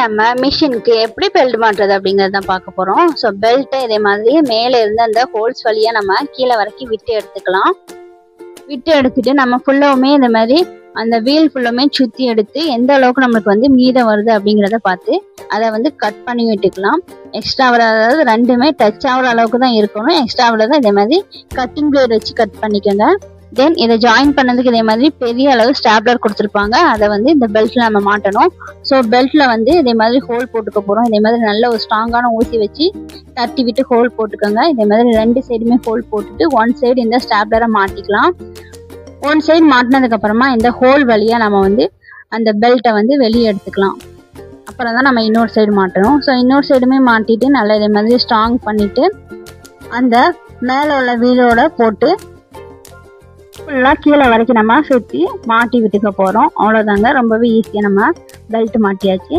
நம்ம மிஷினுக்கு எப்படி பெல்ட் மாட்டுறது அப்படிங்கறத பார்க்க போறோம். ஸோ பெல்ட்டை இதே மாதிரி மேலே இருந்து அந்த ஹோல்ஸ் வழியா நம்ம கீழே வரைக்கும் விட்டு எடுத்துக்கலாம். விட்டு எடுத்துட்டு நம்ம ஃபுல்லாவுமே இந்த மாதிரி அந்த வீல் ஃபுல்லுமே சுற்றி எடுத்து எந்த அளவுக்கு நம்மளுக்கு வந்து மீதம் வருது அப்படிங்கிறத பார்த்து அதை கட் பண்ணி விட்டுக்கலாம். எக்ஸ்ட்ரா வர, அதாவது ரெண்டுமே டச் ஆகிற அளவுக்கு தான் இருக்கணும். எக்ஸ்ட்ரா தான் இதே மாதிரி கட்டிங் பிளேட் வச்சு கட் பண்ணிக்கோங்க. தென் இதை ஜாயின் பண்ணதுக்கு இதே மாதிரி பெரிய அளவு ஸ்டாப்லர் கொடுத்துருப்பாங்க. அதை இந்த பெல்ட்ல நம்ம மாட்டணும். ஸோ பெல்ட்ல இதே மாதிரி ஹோல் போட்டுக்க போகிறோம். இதே மாதிரி நல்ல ஒரு ஸ்ட்ராங்கான ஊசி வச்சு தட்டி விட்டு ஹோல் போட்டுக்கோங்க. இதே மாதிரி ரெண்டு சைடுமே ஹோல் போட்டுட்டு ஒன் சைடு இந்த ஸ்டாப்லரை மாட்டிக்கலாம். ஒன் சைடு மாட்டினதுக்கு அப்புறமா இந்த ஹோல் வழியா நம்ம அந்த பெல்ட்டை வெளியே எடுத்துக்கலாம். அப்புறம் தான் நம்ம இன்னொரு சைடு மாட்டணும். ஸோ இன்னொரு சைடுமே மாட்டிட்டு நல்லா இதே மாதிரி ஸ்ட்ராங் பண்ணிட்டு அந்த மேலே உள்ள வீலோட போட்டு ஃபுல்லாக கீழே வரைக்கும் நம்ம சுற்றி மாட்டி விட்டுக்க போகிறோம். அவ்வளோதாங்க, ரொம்பவே ஈஸியாக நம்ம பெல்ட் மாட்டியாச்சு.